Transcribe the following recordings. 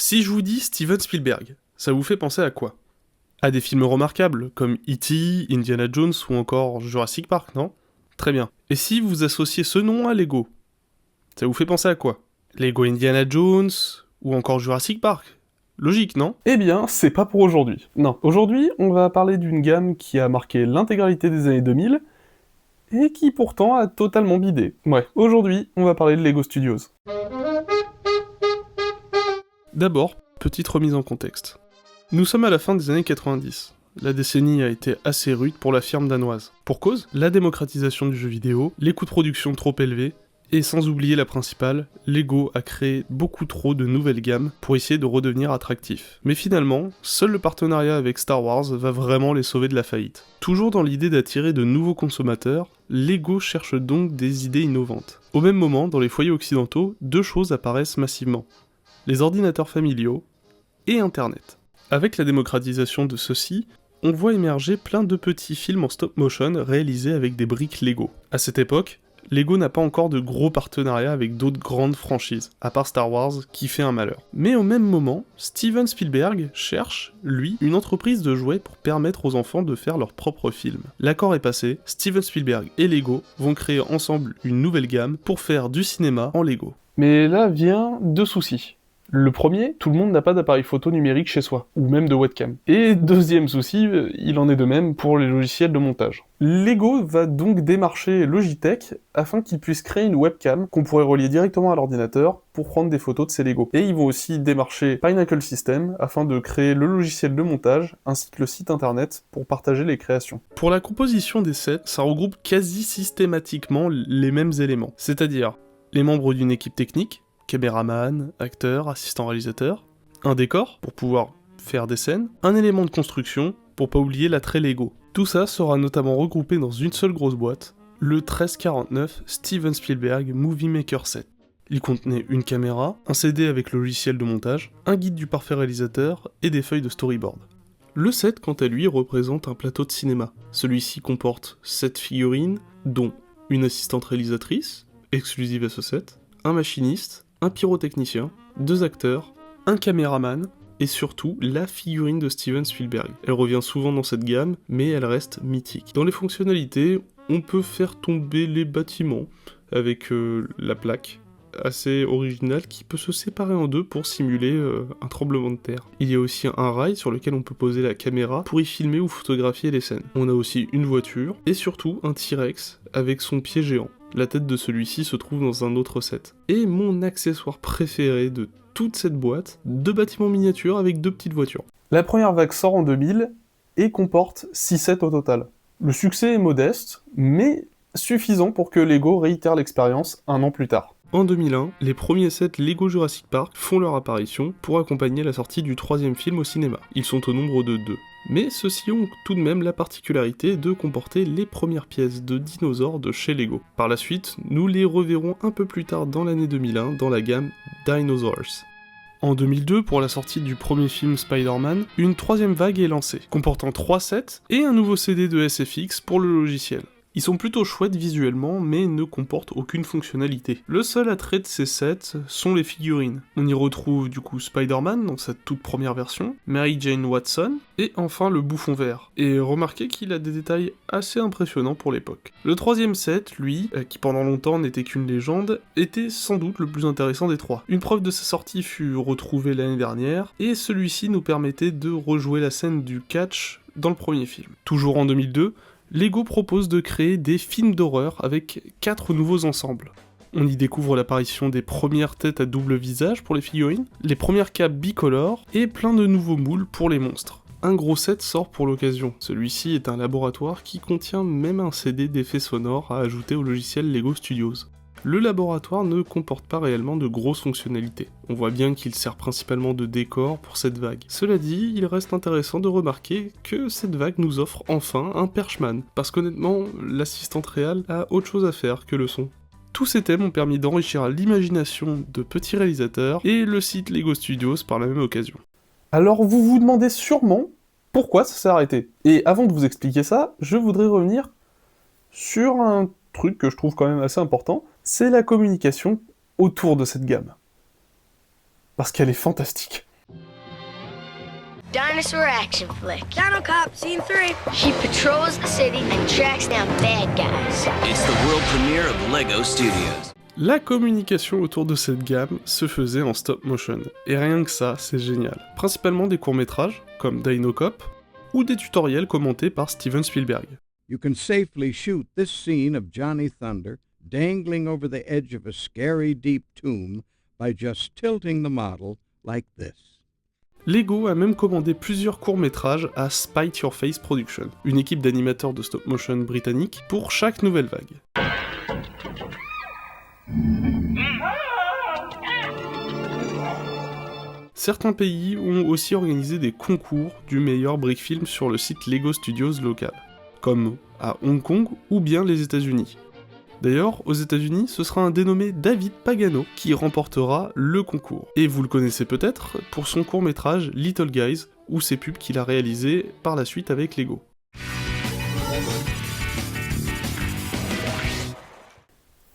Si je vous dis Steven Spielberg, ça vous fait penser à quoi? À des films remarquables, comme E.T., Indiana Jones ou encore Jurassic Park, non? Très bien. Et si vous associez ce nom à Lego, ça vous fait penser à quoi? Lego Indiana Jones ou encore Jurassic Park? Logique, non? Eh bien, c'est pas pour aujourd'hui. Non, aujourd'hui, on va parler d'une gamme qui a marqué l'intégralité des années 2000 et qui pourtant a totalement bidé. Ouais, aujourd'hui, on va parler de Lego Studios. D'abord, petite remise en contexte. Nous sommes à la fin des années 90. La décennie a été assez rude pour la firme danoise. Pour cause, la démocratisation du jeu vidéo, les coûts de production trop élevés, et sans oublier la principale, Lego a créé beaucoup trop de nouvelles gammes pour essayer de redevenir attractif. Mais finalement, seul le partenariat avec Star Wars va vraiment les sauver de la faillite. Toujours dans l'idée d'attirer de nouveaux consommateurs, Lego cherche donc des idées innovantes. Au même moment, dans les foyers occidentaux, deux choses apparaissent massivement. Les ordinateurs familiaux et Internet. Avec la démocratisation de ceux-ci, on voit émerger plein de petits films en stop motion réalisés avec des briques Lego. À cette époque, Lego n'a pas encore de gros partenariats avec d'autres grandes franchises, à part Star Wars, qui fait un malheur. Mais au même moment, Steven Spielberg cherche, lui, une entreprise de jouets pour permettre aux enfants de faire leurs propres films. L'accord est passé, Steven Spielberg et Lego vont créer ensemble une nouvelle gamme pour faire du cinéma en Lego. Mais là vient deux soucis. Le premier, tout le monde n'a pas d'appareil photo numérique chez soi, ou même de webcam. Et deuxième souci, il en est de même pour les logiciels de montage. Lego va donc démarcher Logitech afin qu'ils puissent créer une webcam qu'on pourrait relier directement à l'ordinateur pour prendre des photos de ces Lego. Et ils vont aussi démarcher Pinnacle System afin de créer le logiciel de montage ainsi que le site internet pour partager les créations. Pour la composition des sets, ça regroupe quasi systématiquement les mêmes éléments, c'est-à-dire les membres d'une équipe technique, caméraman, acteur, assistant réalisateur, un décor pour pouvoir faire des scènes, un élément de construction pour pas oublier l'attrait Lego. Tout ça sera notamment regroupé dans une seule grosse boîte, le 1349 Steven Spielberg Movie Maker Set. Il contenait une caméra, un CD avec le logiciel de montage, un guide du parfait réalisateur et des feuilles de storyboard. Le set, quant à lui, représente un plateau de cinéma. Celui-ci comporte 7 figurines, dont une assistante réalisatrice, exclusive à ce set, un machiniste, un pyrotechnicien, 2 acteurs, un caméraman, et surtout la figurine de Steven Spielberg. Elle revient souvent dans cette gamme, mais elle reste mythique. Dans les fonctionnalités, on peut faire tomber les bâtiments avec la plaque, assez originale, qui peut se séparer en deux pour simuler un tremblement de terre. Il y a aussi un rail sur lequel on peut poser la caméra pour y filmer ou photographier les scènes. On a aussi une voiture, et surtout un T-Rex avec son pied géant. La tête de celui-ci se trouve dans un autre set. Et mon accessoire préféré de toute cette boîte, 2 bâtiments miniatures avec 2 petites voitures. La première vague sort en 2000 et comporte 6 sets au total. Le succès est modeste, mais suffisant pour que Lego réitère l'expérience un an plus tard. En 2001, les premiers sets Lego Jurassic Park font leur apparition pour accompagner la sortie du 3e film au cinéma. Ils sont au nombre de 2. Mais ceux-ci ont tout de même la particularité de comporter les premières pièces de dinosaures de chez Lego. Par la suite, nous les reverrons un peu plus tard dans l'année 2001 dans la gamme Dinosaurs. En 2002, pour la sortie du premier film Spider-Man, une 3e vague est lancée, comportant 3 sets et un nouveau CD de SFX pour le logiciel. Ils sont plutôt chouettes visuellement, mais ne comportent aucune fonctionnalité. Le seul attrait de ces sets sont les figurines. On y retrouve du coup Spider-Man dans sa toute première version, Mary Jane Watson, et enfin le bouffon vert. Et remarquez qu'il a des détails assez impressionnants pour l'époque. Le 3e set, lui, qui pendant longtemps n'était qu'une légende, était sans doute le plus intéressant des 3. Une preuve de sa sortie fut retrouvée l'année dernière, et celui-ci nous permettait de rejouer la scène du catch dans le premier film. Toujours en 2002, Lego propose de créer des films d'horreur avec 4 nouveaux ensembles. On y découvre l'apparition des premières têtes à double visage pour les figurines, les premières capes bicolores et plein de nouveaux moules pour les monstres. Un gros set sort pour l'occasion. Celui-ci est un laboratoire qui contient même un CD d'effets sonores à ajouter au logiciel Lego Studios. Le laboratoire ne comporte pas réellement de grosses fonctionnalités. On voit bien qu'il sert principalement de décor pour cette vague. Cela dit, il reste intéressant de remarquer que cette vague nous offre enfin un Perchman, parce qu'honnêtement, l'assistante réelle a autre chose à faire que le son. Tous ces thèmes ont permis d'enrichir l'imagination de petits réalisateurs et le site Lego Studios par la même occasion. Alors vous vous demandez sûrement pourquoi ça s'est arrêté. Et avant de vous expliquer ça, je voudrais revenir sur un truc que je trouve quand même assez important, c'est la communication autour de cette gamme. Parce qu'elle est fantastique. Dinosaur action flick. Dino Cop, scene 3. He patrols the city and tracks down bad guys. It's the world premiere of Lego Studios. La communication autour de cette gamme se faisait en stop motion, et rien que ça, c'est génial. Principalement des courts-métrages, comme Dino Cop, ou des tutoriels commentés par Steven Spielberg. You can safely shoot this scene of Johnny Thunder dangling over the edge of a scary deep tomb by just tilting the model like this. Lego a même commandé plusieurs courts-métrages à Spite Your Face Productions, une équipe d'animateurs de stop motion britannique, pour chaque nouvelle vague. Certains pays ont aussi organisé des concours du meilleur brick film sur le site Lego Studios local, comme à Hong Kong ou bien les États-Unis. D'ailleurs, aux États-Unis, ce sera un dénommé David Pagano qui remportera le concours. Et vous le connaissez peut-être pour son court-métrage Little Guys, ou ses pubs qu'il a réalisé par la suite avec Lego.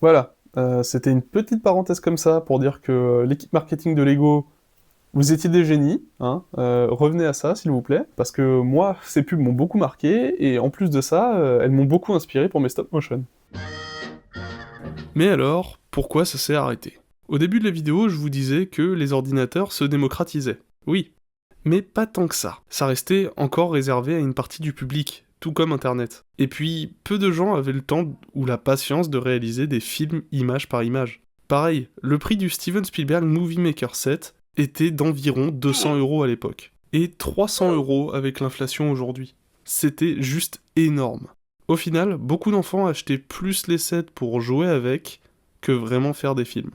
Voilà, c'était une petite parenthèse comme ça pour dire que l'équipe marketing de Lego, vous étiez des génies, hein, revenez à ça s'il vous plaît, parce que moi, ces pubs m'ont beaucoup marqué, et en plus de ça, elles m'ont beaucoup inspiré pour mes stop motion. Mais alors, pourquoi ça s'est arrêté ? Au début de la vidéo, je vous disais que les ordinateurs se démocratisaient. Oui, mais pas tant que ça. Ça restait encore réservé à une partie du public, tout comme Internet. Et puis, peu de gens avaient le temps ou la patience de réaliser des films image par image. Pareil, le prix du Steven Spielberg Movie Maker 7 était d'environ 200 € à l'époque. Et 300 € avec l'inflation aujourd'hui. C'était juste énorme. Au final, beaucoup d'enfants achetaient plus les sets pour jouer avec que vraiment faire des films.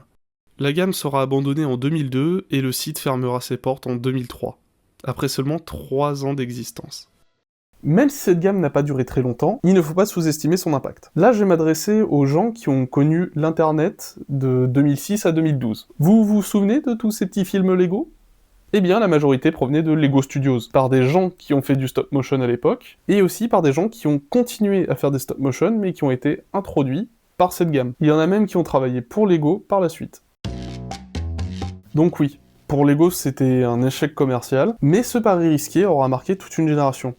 La gamme sera abandonnée en 2002 et le site fermera ses portes en 2003, après seulement 3 ans d'existence. Même si cette gamme n'a pas duré très longtemps, il ne faut pas sous-estimer son impact. Là, je vais m'adresser aux gens qui ont connu l'internet de 2006 à 2012. Vous vous souvenez de tous ces petits films Lego ? Eh bien, la majorité provenait de Lego Studios, par des gens qui ont fait du stop motion à l'époque, et aussi par des gens qui ont continué à faire des stop motion, mais qui ont été introduits par cette gamme. Il y en a même qui ont travaillé pour Lego par la suite. Donc oui, pour Lego c'était un échec commercial, mais ce pari risqué aura marqué toute une génération.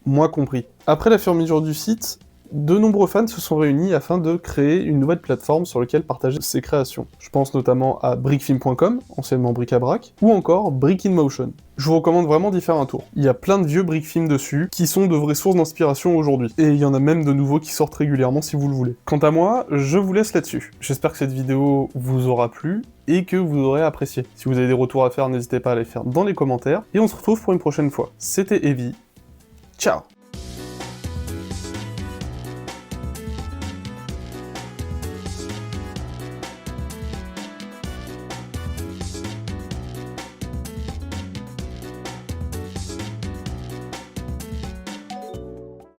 Moi compris. Après la fermeture du site, de nombreux fans se sont réunis afin de créer une nouvelle plateforme sur laquelle partager ses créations. Je pense notamment à brickfilm.com, anciennement Bric-à-Brac, ou encore Brick in Motion. Je vous recommande vraiment d'y faire un tour. Il y a plein de vieux brickfilms dessus, qui sont de vraies sources d'inspiration aujourd'hui. Et il y en a même de nouveaux qui sortent régulièrement si vous le voulez. Quant à moi, je vous laisse là-dessus. J'espère que cette vidéo vous aura plu, et que vous aurez apprécié. Si vous avez des retours à faire, n'hésitez pas à les faire dans les commentaires, et on se retrouve pour une prochaine fois. C'était Evie. Ciao!